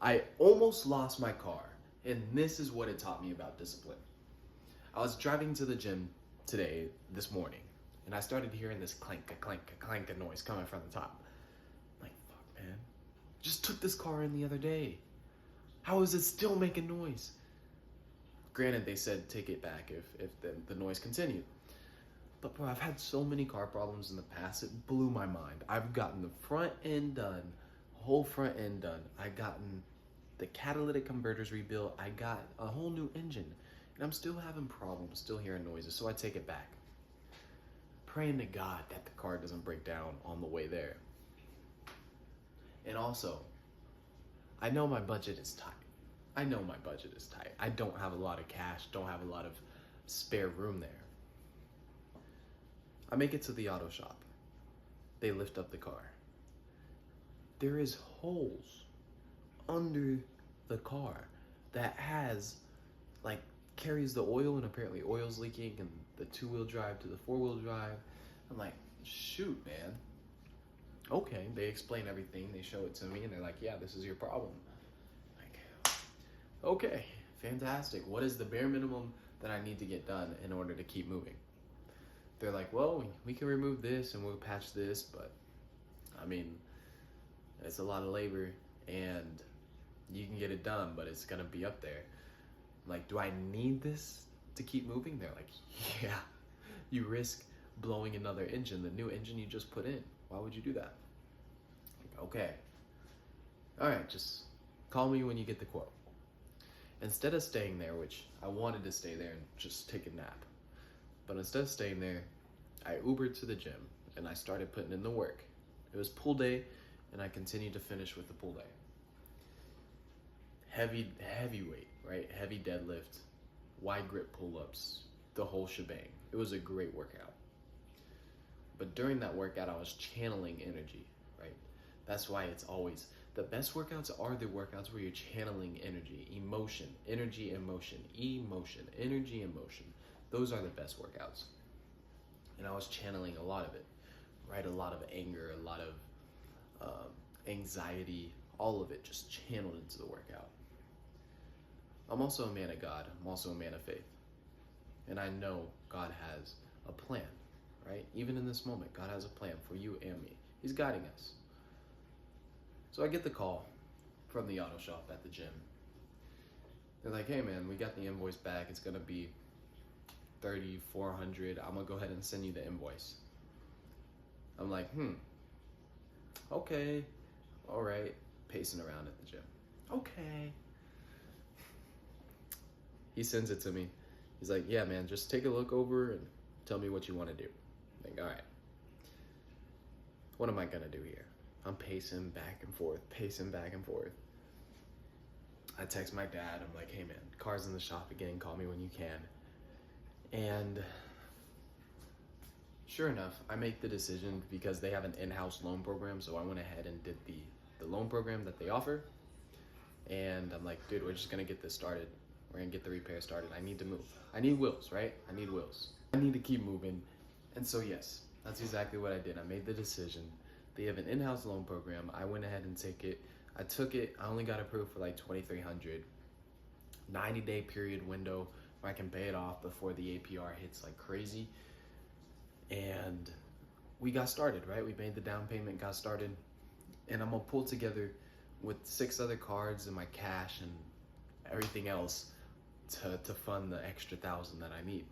I almost lost my car, and this is what it taught me about discipline. I was driving to the gym this morning, and I started hearing this clank, a clank, a clank, a noise coming from the top. I'm like, fuck, man. Just took this car in the other day. How is it still making noise? Granted, they said take it back if the noise continued. But bro, I've had so many car problems in the past, it blew my mind. I've gotten the front end done, whole front end done. I gotten the catalytic converters rebuilt. I got a whole new engine, and I'm still having problems, still hearing noises, so I take it back. Praying to God that the car doesn't break down on the way there. And also, I know my budget is tight. I don't have a lot of cash, don't have a lot of spare room there. I make it to the auto shop. They lift up the car. There is holes under the car that carries the oil, and apparently oil's leaking, and the 2-wheel drive to the 4-wheel drive. I'm like, shoot, man. Okay, they explain everything, they show it to me, and they're like, yeah, this is your problem. Like, okay, fantastic. What is the bare minimum that I need to get done in order to keep moving? They're like, well, we can remove this and we'll patch this, but I mean, it's a lot of labor and you can get it done, but it's gonna be up there. I'm like, do I need this to keep moving? They're like, yeah, you risk blowing another engine, the new engine you just put in. Why would you do that? Like, okay. All right, just call me when you get the quote. Instead of staying there, which I wanted to stay there and just take a nap, but instead of staying there, I Ubered to the gym and I started putting in the work. It was pool day, and I continued to finish with the pool day. Heavy weight, right? Heavy deadlift, wide grip pull-ups, the whole shebang. It was a great workout. But during that workout, I was channeling energy, right? That's why it's always, the best workouts are the workouts where you're channeling energy, emotion, energy, emotion, energy, emotion. Those are the best workouts. And I was channeling a lot of it, right? A lot of anger, a lot of anxiety, all of it just channeled into the workout. I'm also a man of God. I'm also a man of faith. And I know God has a plan, right? Even in this moment, God has a plan for you and me. He's guiding us. So I get the call from the auto shop at the gym. They're like, hey man, we got the invoice back. It's gonna be $3,400. I'm gonna go ahead and send you the invoice. I'm like, okay, all right. Pacing around at the gym. Okay. He sends it to me. He's like, yeah, man, just take a look over and tell me what you want to do. I'm like, all right. What am I gonna do here? I'm pacing back and forth. I text my dad. I'm like, hey man, car's in the shop again. Call me when you can. And sure enough, I make the decision because they have an in-house loan program. So I went ahead and did the loan program that they offer. And I'm like, dude, we're just gonna get this started. We're gonna get the repair started. I need to move. I need wheels, right? I need wheels. I need to keep moving. And so yes, that's exactly what I did. I made the decision. They have an in-house loan program. I went ahead and I took it. I only got approved for like $2,300. 90-day period window where I can pay it off before the APR hits like crazy. And we got started, right? We made the down payment, got started. And I'm gonna pull together with 6 other cards and my cash and everything else to fund the extra 1,000 that I need.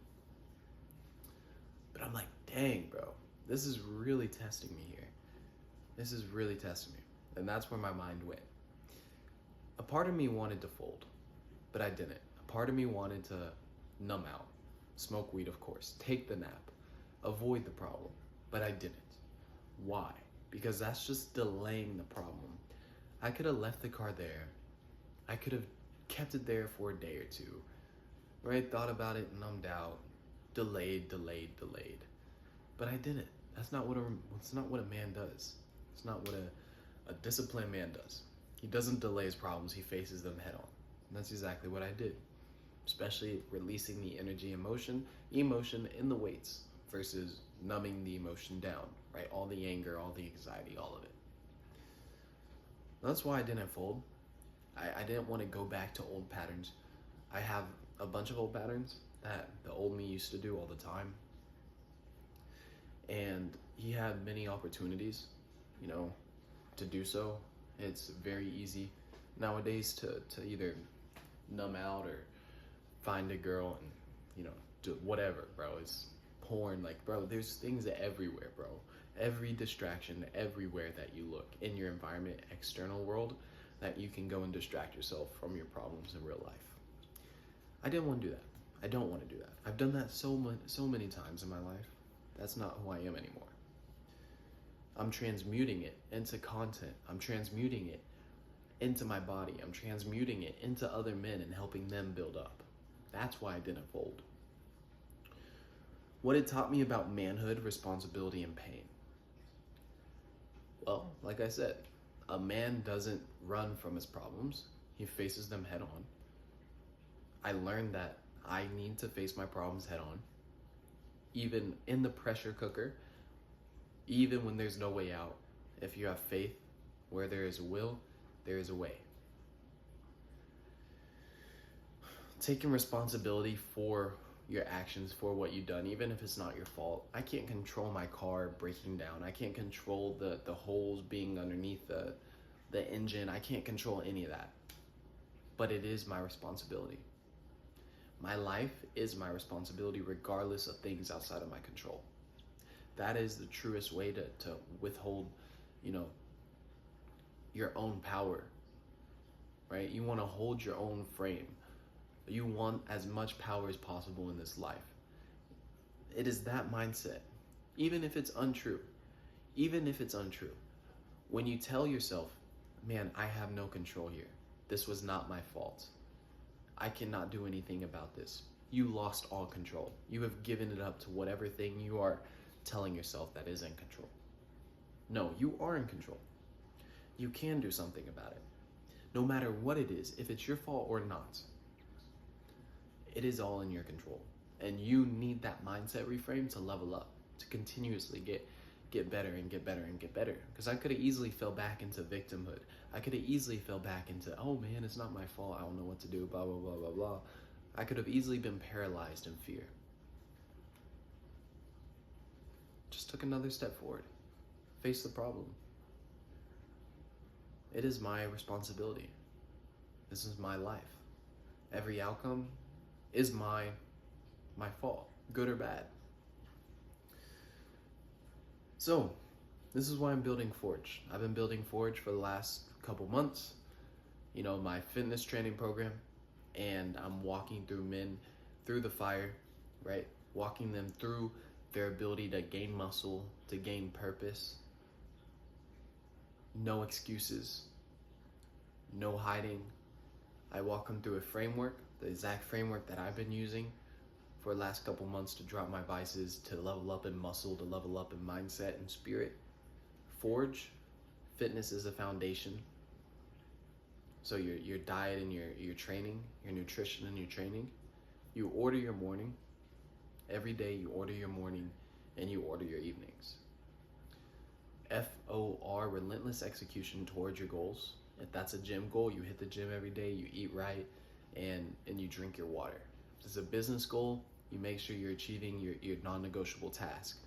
But I'm like, dang, bro, this is really testing me here. This is really testing me. And that's where my mind went. A part of me wanted to fold, but I didn't. A part of me wanted to numb out, smoke weed, of course, take the nap, avoid the problem, but I didn't. Why? Because that's just delaying the problem. I could have left the car there. I could have kept it there for a day or two, right? Thought about it, numbed out, delayed. But I didn't. That's not what a man does. It's not what a disciplined man does. He doesn't delay his problems, he faces them head on. And that's exactly what I did. Especially releasing the energy, emotion in the weights versus numbing the emotion down, right? All the anger, all the anxiety, all of it. That's why I didn't fold. I didn't want to go back to old patterns. I have a bunch of old patterns that the old me used to do all the time. And he had many opportunities, you know, to do so. It's very easy nowadays to either numb out or find a girl and, you know, do whatever, bro. It's porn. Like, bro, there's things everywhere, bro. Every distraction, everywhere that you look in your environment, external world, that you can go and distract yourself from your problems in real life. I didn't want to do that. I don't want to do that. I've done that so many times in my life. That's not who I am anymore. I'm transmuting it into content. I'm transmuting it into my body. I'm transmuting it into other men and helping them build up. That's why I didn't fold. What it taught me about manhood, responsibility, and pain. Well, like I said, a man doesn't run from his problems. He faces them head on. I learned that I need to face my problems head on. Even in the pressure cooker, even when there's no way out. If you have faith, where there is a will, there is a way. Taking responsibility for your actions, for what you've done, even if it's not your fault. I can't control my car breaking down. I can't control the holes being underneath the engine. I can't control any of that. But it is my responsibility. My life is my responsibility regardless of things outside of my control. That is the truest way to withhold, you know, your own power, right? You want to hold your own frame. You want as much power as possible in this life. It is that mindset, even if it's untrue. Even if it's untrue. When you tell yourself, man, I have no control here. This was not my fault. I cannot do anything about this. You lost all control. You have given it up to whatever thing you are telling yourself that is in control. No, you are in control. You can do something about it. No matter what it is, if it's your fault or not, it is all in your control. And you need that mindset reframe to level up, to continuously get better and get better and get better. Because I could have easily fell back into victimhood. I could have easily fell back into, oh man, it's not my fault. I don't know what to do, blah, blah, blah, blah, blah. I could have easily been paralyzed in fear. Just took another step forward. Face the problem. It is my responsibility. This is my life. Every outcome is my fault, good or bad. So, this is why I'm building Forge. I've been building Forge for the last couple months. You know, my fitness training program, and I'm walking through men through the fire, right? Walking them through their ability to gain muscle, to gain purpose. No excuses, no hiding. I walk them through a framework, the exact framework that I've been using for the last couple months to drop my vices, to level up in muscle, to level up in mindset and spirit. Forge, fitness is a foundation. So your diet and your training, your nutrition and your training, you order your morning. Every day you order your morning and you order your evenings. FOR, relentless execution towards your goals. If that's a gym goal, you hit the gym every day, you eat right, and you drink your water. If it's a business goal, you make sure you're achieving your non-negotiable task.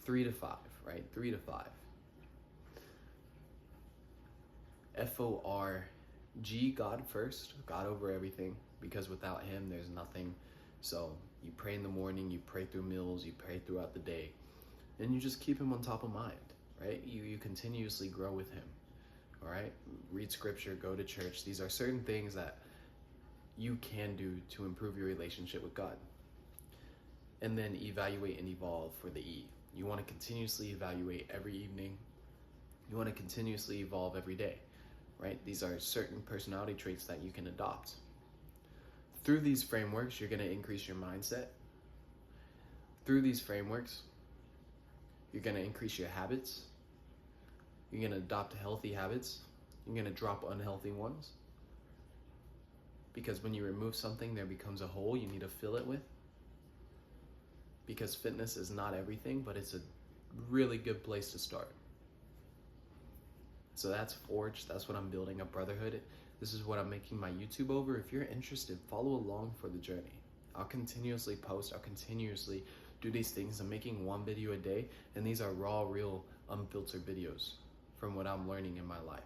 3 to 5, right? 3 to 5. FORG, God first, God over everything, because without him, there's nothing. So you pray in the morning, you pray through meals, you pray throughout the day, and you just keep him on top of mind, right? You continuously grow with him, all right? Read scripture, go to church. These are certain things that you can do to improve your relationship with God. And then evaluate and evolve for the E. You want to continuously evaluate every evening. You want to continuously evolve every day, right? These are certain personality traits that you can adopt. Through these frameworks, you're going to increase your mindset. Through these frameworks, you're going to increase your habits. You're going to adopt healthy habits. You're going to drop unhealthy ones. Because when you remove something, there becomes a hole you need to fill it with. Because fitness is not everything, but it's a really good place to start. So that's Forge. That's what I'm building, a brotherhood. This is what I'm making my YouTube over. If you're interested, follow along for the journey. I'll continuously post, I'll continuously do these things. I'm making one video a day, and these are raw, real, unfiltered videos from what I'm learning in my life.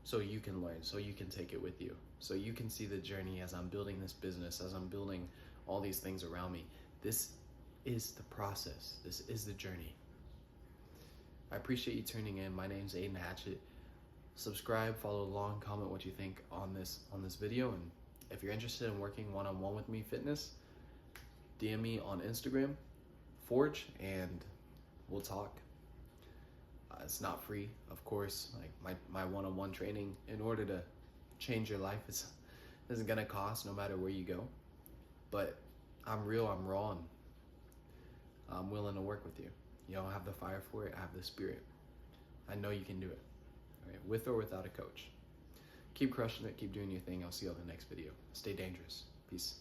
So you can learn, so you can take it with you, so you can see the journey as I'm building this business, as I'm building all these things around me. This is the process. This is the journey. I appreciate you tuning in. My name's Aiden Hatchett. Subscribe, follow along, comment what you think on this video, and if you're interested in working one-on-one with me, fitness, DM me on Instagram, Forge, and we'll talk. It's not free, of course. Like my one-on-one training, in order to change your life, is gonna cost no matter where you go. But I'm real, I'm raw, and I'm willing to work with you. You know, I have the fire for it, I have the spirit. I know you can do it, all right? With or without a coach. Keep crushing it, keep doing your thing. I'll see you on the next video. Stay dangerous. Peace.